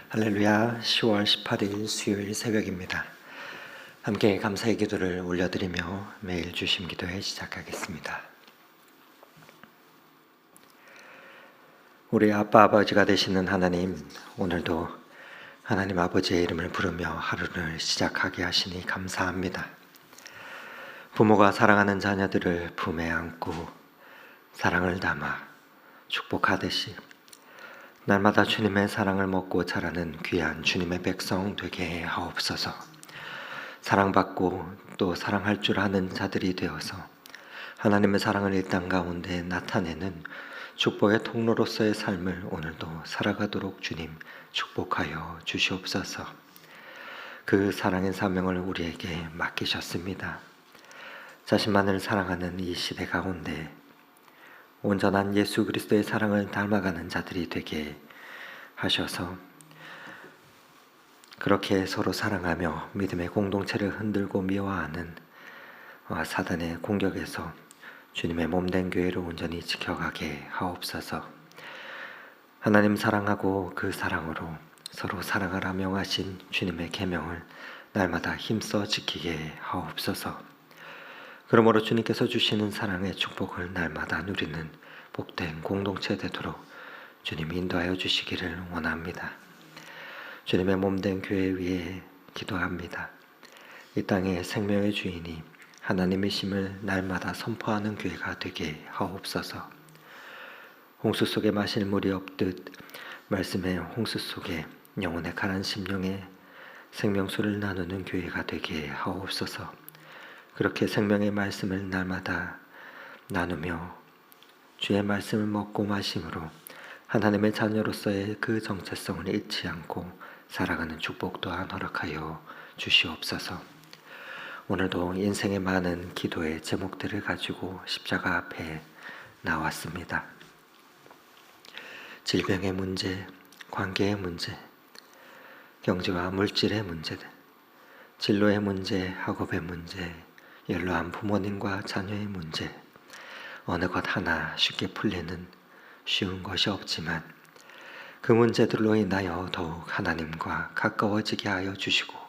할렐루야. 10월 18일 수요일 새벽입니다. 함께 감사의 기도를 올려드리며 매일 주심 기도회 시작하겠습니다. 우리 아빠 아버지가 되시는 하나님, 오늘도 하나님 아버지의 이름을 부르며 하루를 시작하게 하시니 감사합니다. 부모가 사랑하는 자녀들을 품에 안고 사랑을 담아 축복하듯이 날마다 주님의 사랑을 먹고 자라는 귀한 주님의 백성 되게 하옵소서. 사랑받고 또 사랑할 줄 아는 자들이 되어서 하나님의 사랑을 이 땅 가운데 나타내는 축복의 통로로서의 삶을 오늘도 살아가도록 주님 축복하여 주시옵소서. 그 사랑의 사명을 우리에게 맡기셨습니다. 자신만을 사랑하는 이 시대 가운데 온전한 예수 그리스도의 사랑을 닮아가는 자들이 되게 하셔서 그렇게 서로 사랑하며 믿음의 공동체를 흔들고 미워하는 사단의 공격에서 주님의 몸된 교회를 온전히 지켜가게 하옵소서. 하나님 사랑하고 그 사랑으로 서로 사랑하라 명하신 주님의 계명을 날마다 힘써 지키게 하옵소서. 그러므로 주님께서 주시는 사랑의 축복을 날마다 누리는 복된 공동체 되도록 주님 인도하여 주시기를 원합니다. 주님의 몸된 교회 위에 기도합니다. 이 땅의 생명의 주인이 하나님이심을 날마다 선포하는 교회가 되게 하옵소서. 홍수 속에 마실 물이 없듯 말씀의 홍수 속에 영혼의 가난 심령의 생명수를 나누는 교회가 되게 하옵소서. 그렇게 생명의 말씀을 날마다 나누며 주의 말씀을 먹고 마심으로 하나님의 자녀로서의 그 정체성을 잊지 않고 살아가는 축복 또한 허락하여 주시옵소서. 오늘도 인생의 많은 기도의 제목들을 가지고 십자가 앞에 나왔습니다. 질병의 문제, 관계의 문제, 경제와 물질의 문제들, 진로의 문제, 학업의 문제, 연로한 부모님과 자녀의 문제, 어느 것 하나 쉽게 풀리는 쉬운 것이 없지만 그 문제들로 인하여 더욱 하나님과 가까워지게 하여 주시고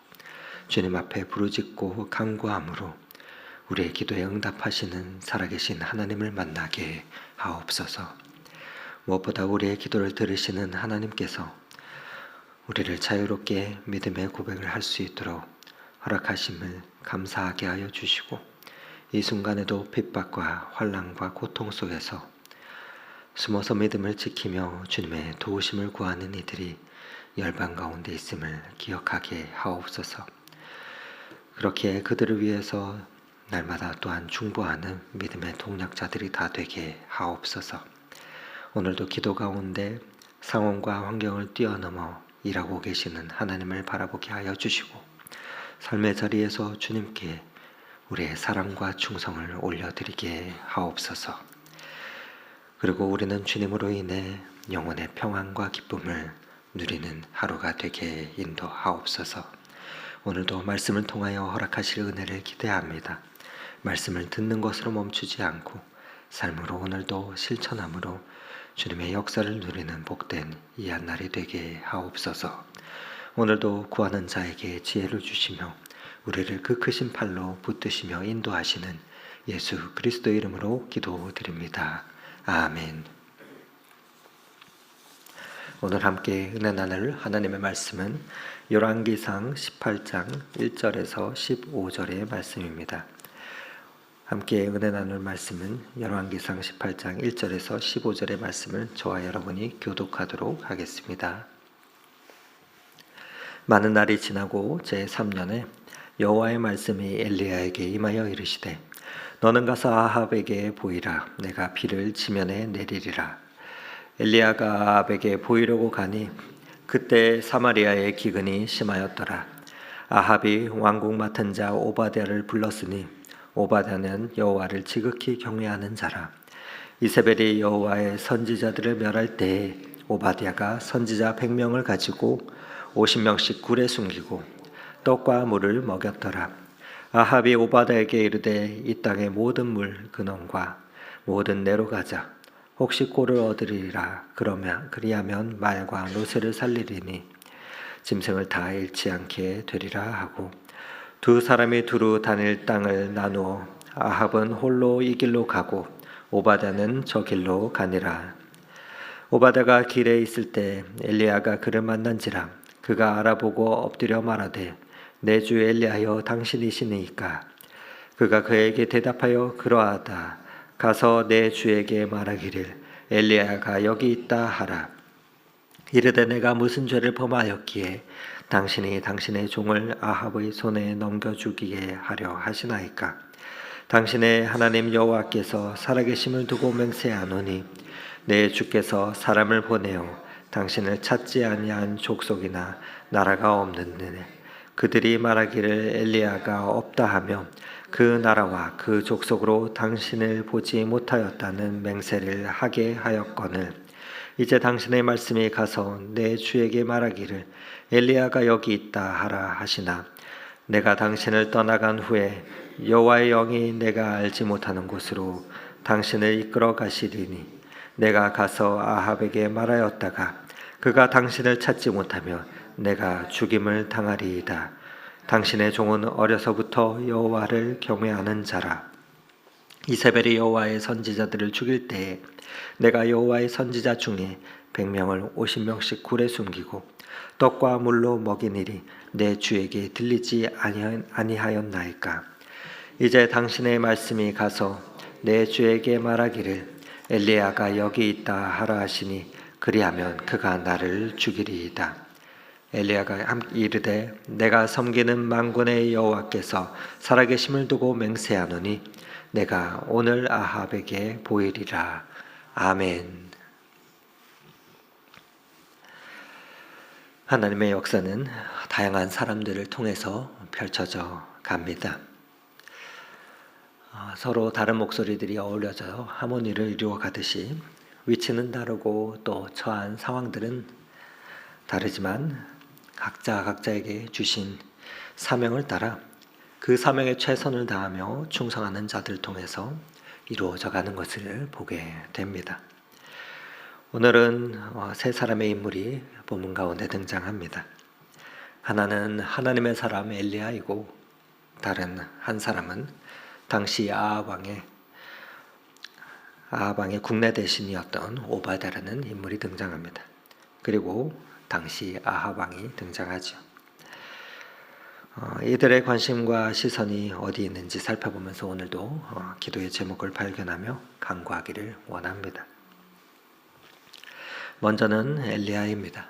주님 앞에 부르짖고 간구함으로 우리의 기도에 응답하시는 살아계신 하나님을 만나게 하옵소서. 무엇보다 우리의 기도를 들으시는 하나님께서 우리를 자유롭게 믿음의 고백을 할 수 있도록 허락하심을 감사하게 하여 주시고 이 순간에도 핍박과 환난과 고통 속에서 숨어서 믿음을 지키며 주님의 도우심을 구하는 이들이 열방 가운데 있음을 기억하게 하옵소서. 그렇게 그들을 위해서 날마다 또한 중보하는 믿음의 동력자들이 다 되게 하옵소서. 오늘도 기도 가운데 상황과 환경을 뛰어넘어 일하고 계시는 하나님을 바라보게 하여 주시고 삶의 자리에서 주님께 우리의 사랑과 충성을 올려드리게 하옵소서. 그리고 우리는 주님으로 인해 영혼의 평안과 기쁨을 누리는 하루가 되게 인도하옵소서. 오늘도 말씀을 통하여 허락하실 은혜를 기대합니다. 말씀을 듣는 것으로 멈추지 않고 삶으로 오늘도 실천함으로 주님의 역사를 누리는 복된 이 한날이 되게 하옵소서. 오늘도 구하는 자에게 지혜를 주시며 우리를 그 크신 팔로 붙드시며 인도하시는 예수 그리스도 이름으로 기도드립니다. 아멘. 오늘 함께 은혜 나눌 하나님의 말씀은 열왕기상 18장 1절에서 15절의 말씀입니다. 함께 은혜 나눌 말씀은 열왕기상 18장 1절에서 15절의 말씀을 저와 여러분이 교독하도록 하겠습니다. 많은 날이 지나고 제3년에 여호와의 말씀이 엘리야에게 임하여 이르시되 너는 가서 아합에게 보이라. 내가 비를 지면에 내리리라. 엘리야가 아합에게 보이려고 가니 그때 사마리아의 기근이 심하였더라. 아합이 왕국 맡은 자 오바댜를 불렀으니 오바댜는 여호와를 지극히 경외하는 자라. 이세벨이 여호와의 선지자들을 멸할 때에 오바댜가 선지자 100명을 가지고 50명씩 굴에 숨기고 떡과 물을 먹였더라. 아합이 오바다에게 이르되 이 땅의 모든 물 근원과 모든 내로 가자. 혹시 꼴을 얻으리라. 그리하면 말과 노새를 살리리니 짐승을 다 잃지 않게 되리라 하고 두 사람이 두루 다닐 땅을 나누어 아합은 홀로 이 길로 가고 오바다는 저 길로 가니라. 오바다가 길에 있을 때 엘리야가 그를 만난지라. 그가 알아보고 엎드려 말하되 내 주 엘리야여 당신이시니까. 그가 그에게 대답하여 그러하다. 가서 내 주에게 말하기를 엘리야가 여기 있다 하라. 이르되 내가 무슨 죄를 범하였기에 당신이 당신의 종을 아합의 손에 넘겨주기에 하려 하시나이까. 당신의 하나님 여호와께서 살아계심을 두고 맹세하노니 내 주께서 사람을 보내어 당신을 찾지 아니한 족속이나 나라가 없는데 그들이 말하기를 엘리야가 없다 하며 그 나라와 그 족속으로 당신을 보지 못하였다는 맹세를 하게 하였거늘 이제 당신의 말씀이 가서 내 주에게 말하기를 엘리야가 여기 있다 하라 하시나 내가 당신을 떠나간 후에 여호와의 영이 내가 알지 못하는 곳으로 당신을 이끌어 가시리니 내가 가서 아합에게 말하였다가 그가 당신을 찾지 못하며 내가 죽임을 당하리이다. 당신의 종은 어려서부터 여호와를 경외하는 자라. 이세벨이 여호와의 선지자들을 죽일 때에 내가 여호와의 선지자 중에 100명을 50명씩 굴에 숨기고 떡과 물로 먹인 일이 내 주에게 들리지 아니하였나이까. 이제 당신의 말씀이 가서 내 주에게 말하기를 엘리야가 여기 있다 하라 하시니 그리하면 그가 나를 죽이리이다. 엘리야가 이르되 내가 섬기는 만군의 여호와께서 살아계심을 두고 맹세하노니 내가 오늘 아합에게 보이리라. 아멘. 하나님의 역사는 다양한 사람들을 통해서 펼쳐져 갑니다. 서로 다른 목소리들이 어울려져 하모니를 이루어 가듯이 위치는 다르고 또 처한 상황들은 다르지만 각자 각자에게 주신 사명을 따라 그 사명에 최선을 다하며 충성하는 자들을 통해서 이루어져 가는 것을 보게 됩니다. 오늘은 세 사람의 인물이 본문 가운데 등장합니다. 하나는 하나님의 사람 엘리야이고 다른 한 사람은 당시 아합 왕의 국내 대신이었던 오바다라는 인물이 등장합니다. 그리고 당시 아합 왕이 등장하죠. 이들의 관심과 시선이 어디 있는지 살펴보면서 오늘도 기도의 제목을 발견하며 간구하기를 원합니다. 먼저는 엘리야입니다.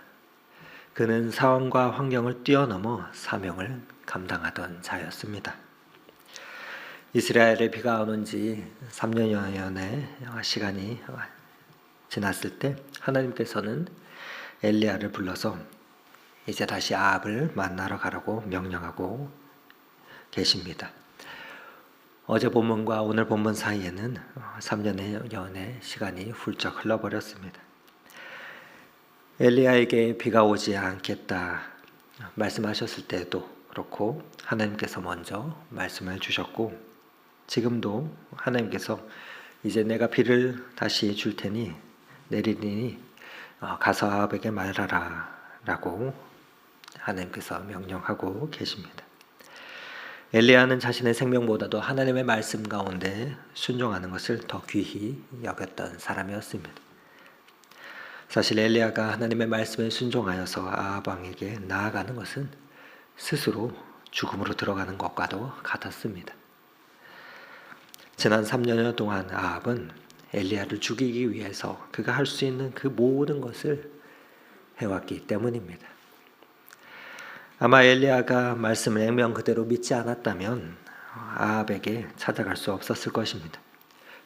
그는 상황과 환경을 뛰어넘어 사명을 감당하던 자였습니다. 이스라엘에 비가 오는 지 3년여의 시간이 지났을 때 하나님께서는 엘리야를 불러서 이제 다시 아합을 만나러 가라고 명령하고 계십니다. 어제 본문과 오늘 본문 사이에는 3년여의 시간이 훌쩍 흘러버렸습니다. 엘리야에게 비가 오지 않겠다 말씀하셨을 때도 그렇고 하나님께서 먼저 말씀을 주셨고 지금도 하나님께서 이제 내가 비를 다시 줄 테니 내리니 가서 아합에게 말하라 라고 하나님께서 명령하고 계십니다. 엘리야는 자신의 생명보다도 하나님의 말씀 가운데 순종하는 것을 더 귀히 여겼던 사람이었습니다. 사실 엘리야가 하나님의 말씀에 순종하여서 아합 왕에게 나아가는 것은 스스로 죽음으로 들어가는 것과도 같았습니다. 지난 3년여 동안 아합은 엘리야를 죽이기 위해서 그가 할 수 있는 그 모든 것을 해왔기 때문입니다. 아마 엘리야가 말씀을 액면 그대로 믿지 않았다면 아합에게 찾아갈 수 없었을 것입니다.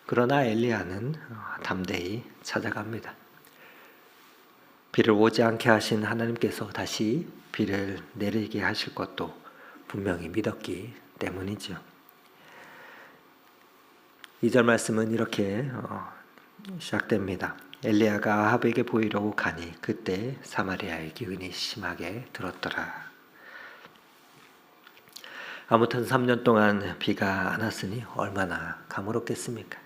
그러나 엘리야는 담대히 찾아갑니다. 비를 오지 않게 하신 하나님께서 다시 비를 내리게 하실 것도 분명히 믿었기 때문이죠. 2절 말씀은 이렇게 시작됩니다. 엘리야가 아합에게 보이려고 가니 그때 사마리아의 기근이 심하게 들었더라. 아무튼 3년 동안 비가 안 왔으니 얼마나 가물었겠습니까?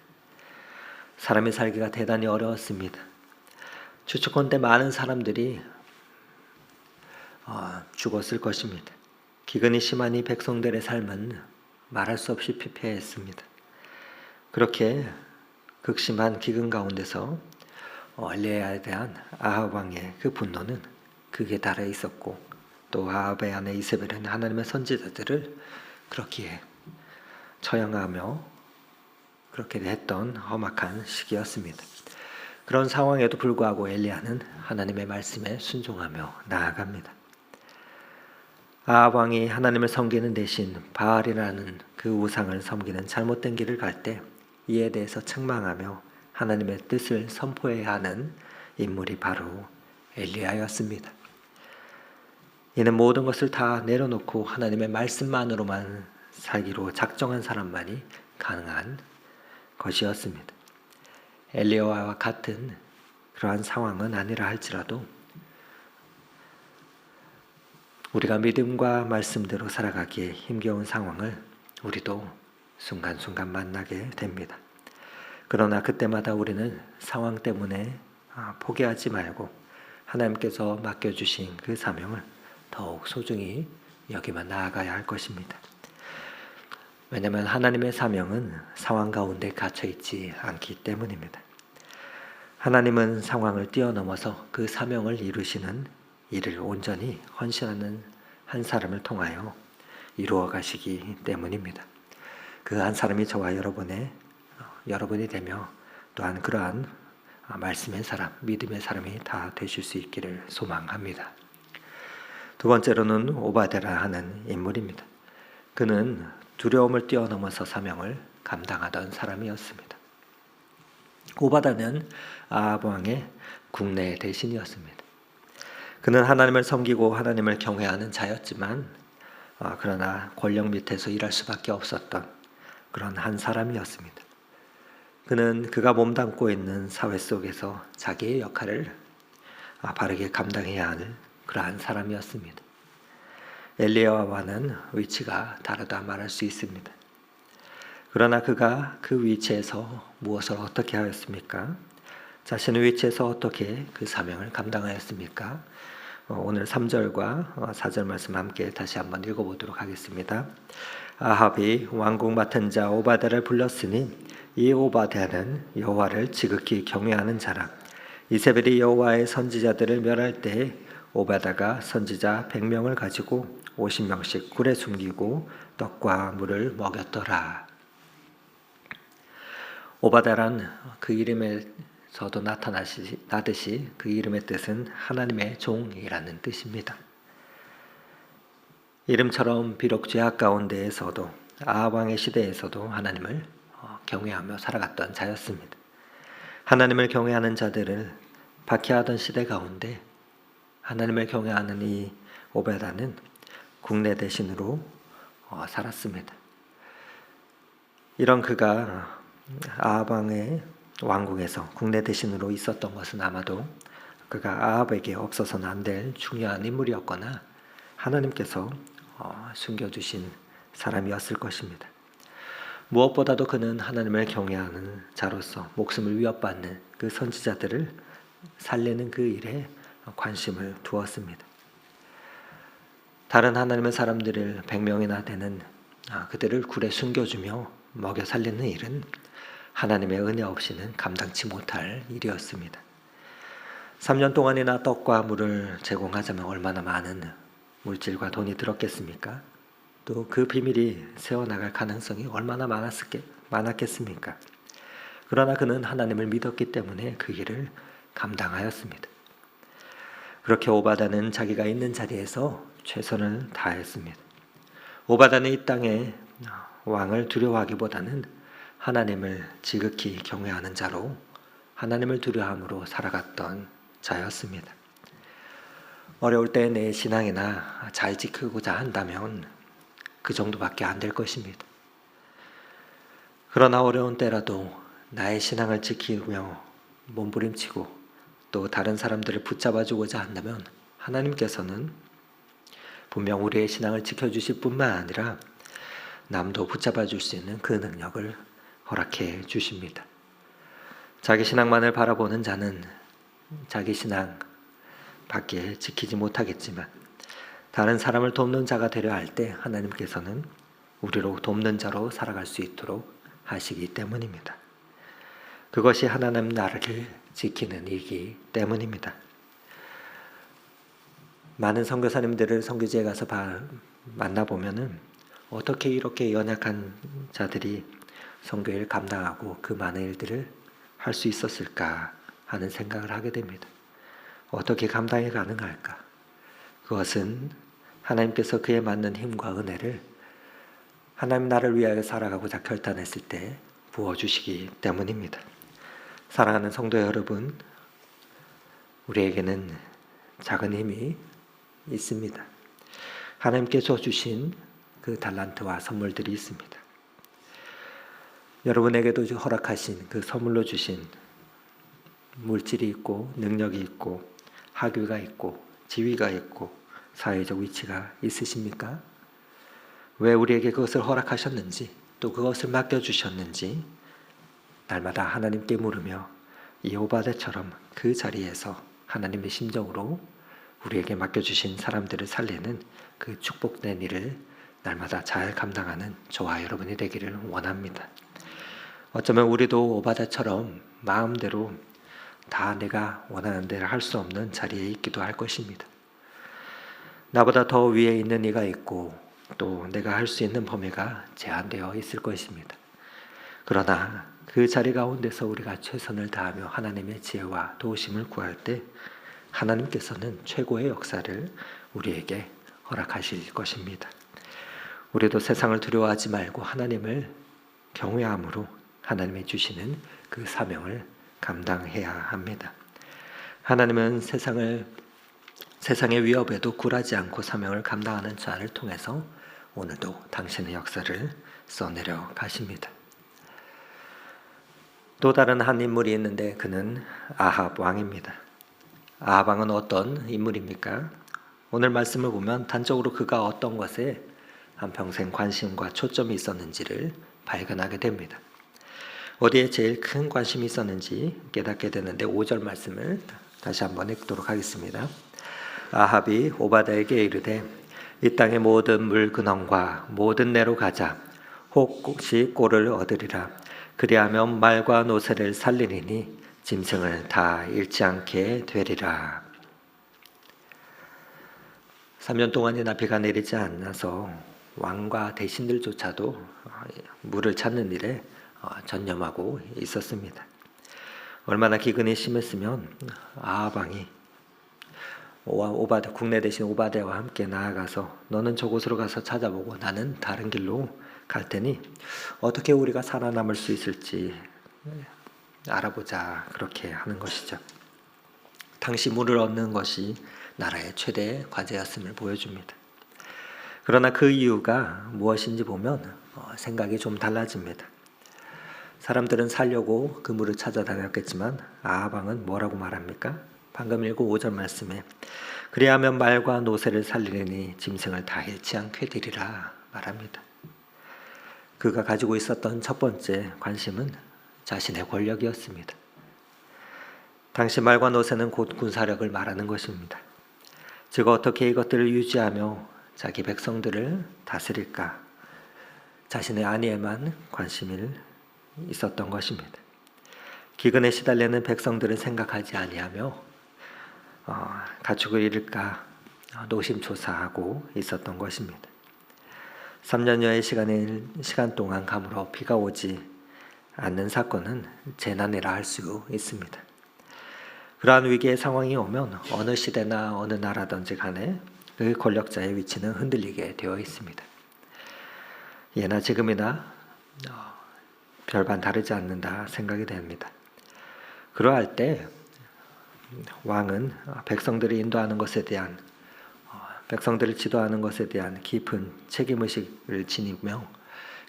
사람이 살기가 대단히 어려웠습니다. 추측컨대 많은 사람들이 죽었을 것입니다. 기근이 심한 이 백성들의 삶은 말할 수 없이 피폐했습니다. 그렇게 극심한 기근 가운데서 엘리야에 대한 아합 왕의 그 분노는 극에 달해 있었고, 또 아합의 아내 이세벨은 하나님의 선지자들을 그렇게 처형하며 그렇게 했던 험악한 시기였습니다. 그런 상황에도 불구하고 엘리야는 하나님의 말씀에 순종하며 나아갑니다. 아합 왕이 하나님을 섬기는 대신 바알이라는 그 우상을 섬기는 잘못된 길을 갈 때 이에 대해서 책망하며 하나님의 뜻을 선포해야 하는 인물이 바로 엘리야였습니다. 이는 모든 것을 다 내려놓고 하나님의 말씀만으로만 살기로 작정한 사람만이 가능한 것이었습니다. 엘리야와 같은 그러한 상황은 아니라 할지라도 우리가 믿음과 말씀대로 살아가기에 힘겨운 상황을 우리도 순간순간 만나게 됩니다. 그러나 그때마다 우리는 상황 때문에 포기하지 말고 하나님께서 맡겨주신 그 사명을 더욱 소중히 여기만 나아가야 할 것입니다. 왜냐하면 하나님의 사명은 상황 가운데 갇혀있지 않기 때문입니다. 하나님은 상황을 뛰어넘어서 그 사명을 이루시는 일을 온전히 헌신하는 한 사람을 통하여 이루어 가시기 때문입니다. 그 한 사람이 저와 여러분이 되며 또한 그러한 말씀의 사람, 믿음의 사람이 다 되실 수 있기를 소망합니다. 두 번째로는 오바댜라 하는 인물입니다. 그는 두려움을 뛰어넘어서 사명을 감당하던 사람이었습니다. 오바댜는 아합 왕의 국내 대신이었습니다. 그는 하나님을 섬기고 하나님을 경외하는 자였지만 그러나 권력 밑에서 일할 수밖에 없었던 그런 한 사람이었습니다. 그는 그가 몸담고 있는 사회 속에서 자기의 역할을 바르게 감당해야 하는 그러한 사람이었습니다. 엘리야와는 위치가 다르다 말할 수 있습니다. 그러나 그가 그 위치에서 무엇을 어떻게 하였습니까? 자신의 위치에서 어떻게 그 사명을 감당하였습니까? 오늘 3절과 4절 말씀 함께 다시 한번 읽어보도록 하겠습니다. 아합이 왕궁 맡은 자 오바댜를 불렀으니 이 오바댜는 여호와를 지극히 경외하는 자라. 이세벨이 여호와의 선지자들을 멸할 때에 오바댜가 선지자 100명을 가지고 50명씩 굴에 숨기고 떡과 물을 먹였더라. 오바댜란 그 이름에서도 나타나듯이 그 이름의 뜻은 하나님의 종이라는 뜻입니다. 이름처럼 비록 죄악 가운데에서도 아합 왕의 시대에서도 하나님을 경외하며 살아갔던 자였습니다. 하나님을 경외하는 자들을 박해하던 시대 가운데 하나님을 경외하는 이 오베다는 국내 대신으로 살았습니다. 이런 그가 아합 왕의 왕궁에서 국내 대신으로 있었던 것은 아마도 그가 아합에게 없어서는 안 될 중요한 인물이었거나 하나님께서 숨겨주신 사람이었을 것입니다. 무엇보다도 그는 하나님을 경외하는 자로서 목숨을 위협받는 그 선지자들을 살리는 그 일에 관심을 두었습니다. 다른 하나님의 사람들을 100명이나 되는 그들을 굴에 숨겨주며 먹여 살리는 일은 하나님의 은혜 없이는 감당치 못할 일이었습니다. 3년 동안이나 떡과 물을 제공하자면 얼마나 많은 물질과 돈이 들었겠습니까? 또 그 비밀이 새어나갈 가능성이 얼마나 많았겠습니까? 그러나 그는 하나님을 믿었기 때문에 그 일을 감당하였습니다. 그렇게 오바댜는 자기가 있는 자리에서 최선을 다했습니다. 오바댜는 이 땅에 왕을 두려워하기보다는 하나님을 지극히 경외하는 자로 하나님을 두려워함으로 살아갔던 자였습니다. 어려울 때 내 신앙이나 잘 지키고자 한다면 그 정도밖에 안 될 것입니다. 그러나 어려운 때라도 나의 신앙을 지키며 몸부림치고 또 다른 사람들을 붙잡아주고자 한다면 하나님께서는 분명 우리의 신앙을 지켜주실 뿐만 아니라 남도 붙잡아 줄 수 있는 그 능력을 허락해 주십니다. 자기 신앙만을 바라보는 자는 자기 신앙 밖에 지키지 못하겠지만 다른 사람을 돕는 자가 되려 할 때 하나님께서는 우리로 돕는 자로 살아갈 수 있도록 하시기 때문입니다. 그것이 하나님 나라를 지키는 일이기 때문입니다. 많은 선교사님들을 선교지에 가서 만나보면은 어떻게 이렇게 연약한 자들이 선교를 감당하고 그 많은 일들을 할 수 있었을까 하는 생각을 하게 됩니다. 어떻게 감당이 가능할까? 그것은 하나님께서 그에 맞는 힘과 은혜를 하나님 나라를 위하여 살아가고자 결단했을 때 부어주시기 때문입니다. 사랑하는 성도 여러분, 우리에게는 작은 힘이 있습니다. 하나님께서 주신 그 달란트와 선물들이 있습니다. 여러분에게도 허락하신 그 선물로 주신 물질이 있고 능력이 있고 학위가 있고 지위가 있고 사회적 위치가 있으십니까? 왜 우리에게 그것을 허락하셨는지 또 그것을 맡겨주셨는지 날마다 하나님께 물으며 이 오바데처럼 그 자리에서 하나님의 심정으로 우리에게 맡겨주신 사람들을 살리는 그 축복된 일을 날마다 잘 감당하는 저와 여러분이 되기를 원합니다. 어쩌면 우리도 오바데처럼 마음대로 다 내가 원하는 대로 할 수 없는 자리에 있기도 할 것입니다. 나보다 더 위에 있는 이가 있고 또 내가 할 수 있는 범위가 제한되어 있을 것입니다. 그러나 그 자리 가운데서 우리가 최선을 다하며 하나님의 지혜와 도우심을 구할 때 하나님께서는 최고의 역사를 우리에게 허락하실 것입니다. 우리도 세상을 두려워하지 말고 하나님을 경외함으로 하나님이 주시는 그 사명을 감당해야 합니다. 하나님은 세상의 위협에도 굴하지 않고 사명을 감당하는 자를 통해서 오늘도 당신의 역사를 써내려 가십니다. 또 다른 한 인물이 있는데 그는 아합 왕입니다. 아합 왕은 어떤 인물입니까? 오늘 말씀을 보면 단적으로 그가 어떤 것에 한평생 관심과 초점이 있었는지를 발견하게 됩니다. 어디에 제일 큰 관심이 있었는지 깨닫게 되는데 5절 말씀을 다시 한번 읽도록 하겠습니다. 아합이 오바댜에게 이르되 이 땅의 모든 물 근원과 모든 내로 가자. 혹시 꼴을 얻으리라. 그리하면 말과 노새를 살리리니 짐승을 다 잃지 않게 되리라. 3년 동안이나 비가 내리지 않아서 왕과 대신들조차도 물을 찾는 일에 전념하고 있었습니다. 얼마나 기근이 심했으면 아합 왕이 국내 대신 오바댜와 함께 나아가서 너는 저곳으로 가서 찾아보고 나는 다른 길로 갈 테니 어떻게 우리가 살아남을 수 있을지 알아보자, 그렇게 하는 것이죠. 당시 물을 얻는 것이 나라의 최대 과제였음을 보여줍니다. 그러나 그 이유가 무엇인지 보면 생각이 좀 달라집니다. 사람들은 살려고 그 물을 찾아다녔겠지만 아합 왕은 뭐라고 말합니까? 방금 읽은 5절 말씀에 그리하면 말과 노새를 살리려니 짐승을 다 잃지 않게 되리라 말합니다. 그가 가지고 있었던 첫 번째 관심은 자신의 권력이었습니다. 당시 말과 노새는 곧 군사력을 말하는 것입니다. 즉 어떻게 이것들을 유지하며 자기 백성들을 다스릴까? 자신의 안위에만 관심이 있었던 것입니다. 기근에 시달리는 백성들은 생각하지 아니하며 가축을 잃을까 노심초사하고 있었던 것입니다. 3년여의 시간 동안 가물어 비가 오지 않는 사건은 재난이라 할 수 있습니다. 그러한 위기의 상황이 오면 어느 시대나 어느 나라든지 간에 그 권력자의 위치는 흔들리게 되어 있습니다. 예나 지금이나 별반 다르지 않는다 생각이 됩니다. 그러할 때 왕은 백성들을 인도하는 것에 대한 백성들을 지도하는 것에 대한 깊은 책임의식을 지니며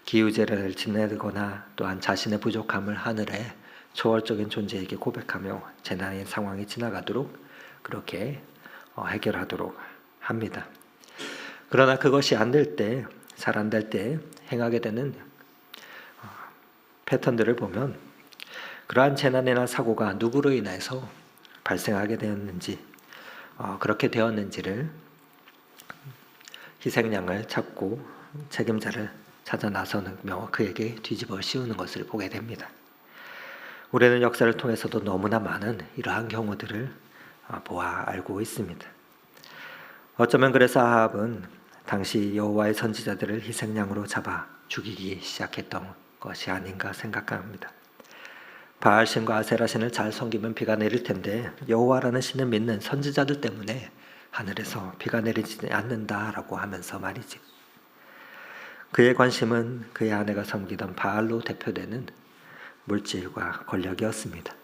기우제를 지내거나 또한 자신의 부족함을 하늘에 초월적인 존재에게 고백하며 재난의 상황이 지나가도록 그렇게 해결하도록 합니다. 그러나 그것이 안 될 때, 잘 안 될 때 행하게 되는 패턴들을 보면 그러한 재난이나 사고가 누구로 인해서 발생하게 되었는지, 그렇게 되었는지를 희생양을 찾고 책임자를 찾아 나서며 그에게 뒤집어 씌우는 것을 보게 됩니다. 우리는 역사를 통해서도 너무나 많은 이러한 경우들을 보아 알고 있습니다. 어쩌면 그래서 아합은 당시 여호와의 선지자들을 희생양으로 잡아 죽이기 시작했던 것이 아닌가 생각합니다. 바알신과 아세라신을 잘 섬기면 비가 내릴 텐데 여호와라는 신을 믿는 선지자들 때문에 하늘에서 비가 내리지 않는다라고 하면서 말이지. 그의 관심은 그의 아내가 섬기던 바알로 대표되는 물질과 권력이었습니다.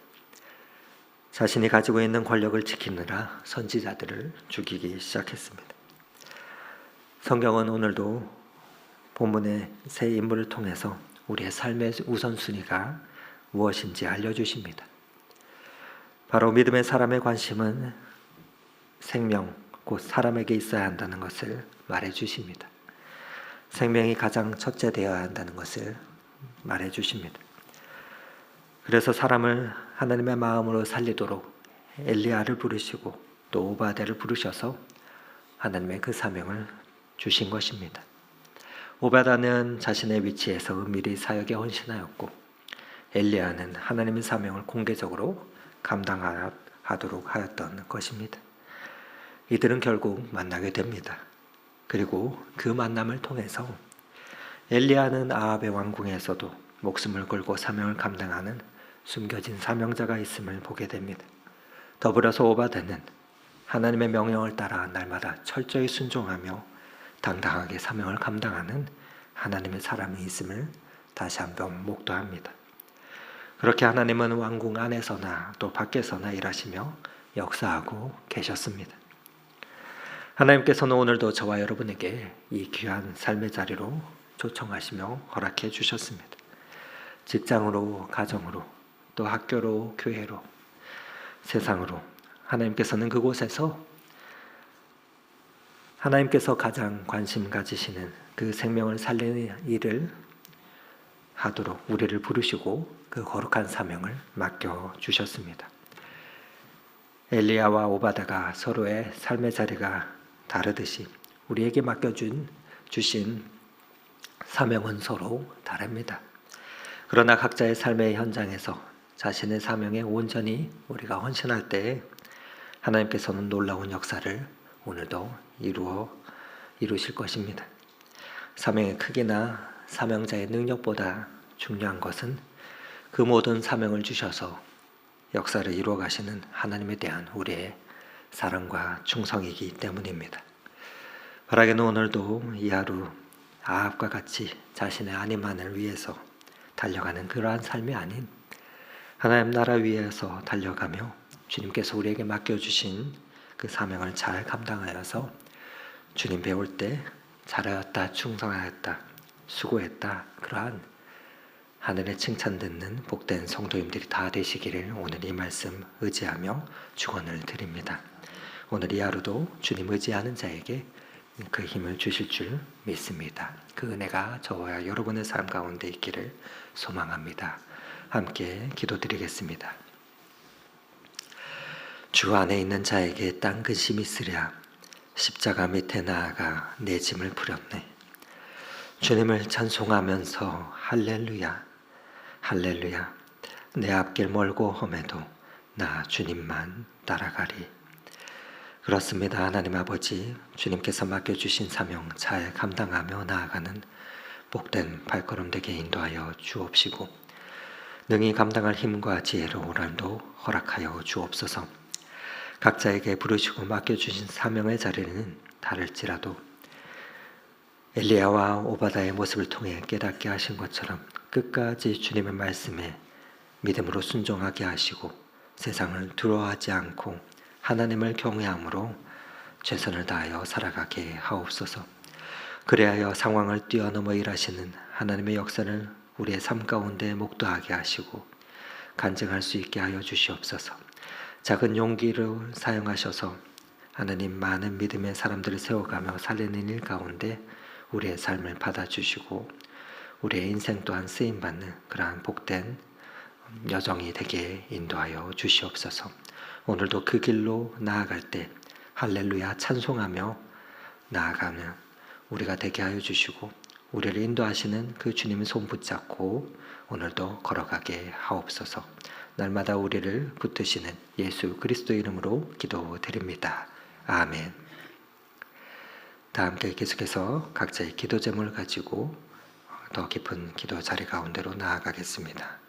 자신이 가지고 있는 권력을 지키느라 선지자들을 죽이기 시작했습니다. 성경은 오늘도 본문의 세 인물을 통해서 우리의 삶의 우선순위가 무엇인지 알려주십니다. 바로 믿음의 사람의 관심은 생명, 곧 사람에게 있어야 한다는 것을 말해주십니다. 생명이 가장 첫째 되어야 한다는 것을 말해주십니다. 그래서 사람을 하나님의 마음으로 살리도록 엘리야를 부르시고 또 오바댜를 부르셔서 하나님의 그 사명을 주신 것입니다. 오바댜는 자신의 위치에서 은밀히 사역에 헌신하였고 엘리야는 하나님의 사명을 공개적으로 감당하도록 하였던 것입니다. 이들은 결국 만나게 됩니다. 그리고 그 만남을 통해서 엘리야는 아합의 왕궁에서도 목숨을 걸고 사명을 감당하는 숨겨진 사명자가 있음을 보게 됩니다. 더불어서 오바댜는 하나님의 명령을 따라 날마다 철저히 순종하며 당당하게 사명을 감당하는 하나님의 사람이 있음을 다시 한번 목도합니다. 그렇게 하나님은 왕궁 안에서나 또 밖에서나 일하시며 역사하고 계셨습니다. 하나님께서는 오늘도 저와 여러분에게 이 귀한 삶의 자리로 초청하시며 허락해 주셨습니다. 직장으로, 가정으로, 또 학교로, 교회로, 세상으로 하나님께서는 그곳에서 하나님께서 가장 관심 가지시는 그 생명을 살리는 일을 하도록 우리를 부르시고 그 거룩한 사명을 맡겨주셨습니다. 엘리야와 오바댜가 서로의 삶의 자리가 다르듯이 우리에게 주신 사명은 서로 다릅니다. 그러나 각자의 삶의 현장에서 자신의 사명에 온전히 우리가 헌신할 때에 하나님께서는 놀라운 역사를 오늘도 이루실 것입니다. 사명의 크기나 사명자의 능력보다 중요한 것은 그 모든 사명을 주셔서 역사를 이루어 가시는 하나님에 대한 우리의 사랑과 충성이기 때문입니다. 바라기는 오늘도 이 하루 아합과 같이 자신의 안위만을 위해서 달려가는 그러한 삶이 아닌 하나님 나라 위에서 달려가며 주님께서 우리에게 맡겨주신 그 사명을 잘 감당하여서 주님 배울 때 잘하였다, 충성하였다, 수고했다, 그러한 하늘의 칭찬 듣는 복된 성도님들이 다 되시기를 오늘 이 말씀 의지하며 축원을 드립니다. 오늘 이 하루도 주님 의지하는 자에게 그 힘을 주실 줄 믿습니다. 그 은혜가 저와 여러분의 삶 가운데 있기를 소망합니다. 함께 기도드리겠습니다. 주 안에 있는 자에게 딴 근심이 있으랴 십자가 밑에 나아가 내 짐을 풀었네. 주님을 찬송하면서 할렐루야 할렐루야 내 앞길 멀고 험해도 나 주님만 따라가리. 그렇습니다. 하나님 아버지, 주님께서 맡겨주신 사명 잘 감당하며 나아가는 복된 발걸음 되게 인도하여 주옵시고 능히 감당할 힘과 지혜로 오늘도 허락하여 주옵소서. 각자에게 부르시고 맡겨주신 사명의 자리는 다를지라도 엘리야와 오바댜의 모습을 통해 깨닫게 하신 것처럼 끝까지 주님의 말씀에 믿음으로 순종하게 하시고 세상을 두려워하지 않고 하나님을 경외함으로 최선을 다하여 살아가게 하옵소서. 그리하여 상황을 뛰어넘어 일하시는 하나님의 역사를 우리의 삶 가운데 목도하게 하시고 간증할 수 있게 하여 주시옵소서. 작은 용기를 사용하셔서 하나님 많은 믿음의 사람들을 세워가며 살리는 일 가운데 우리의 삶을 받아주시고 우리의 인생 또한 쓰임받는 그러한 복된 여정이 되게 인도하여 주시옵소서. 오늘도 그 길로 나아갈 때 할렐루야 찬송하며 나아가는 우리가 되게 하여 주시고 우리를 인도하시는 그 주님의 손 붙잡고 오늘도 걸어가게 하옵소서. 날마다 우리를 붙드시는 예수 그리스도 이름으로 기도드립니다. 아멘. 다 함께 계속해서 각자의 기도 제목을 가지고 더 깊은 기도 자리 가운데로 나아가겠습니다.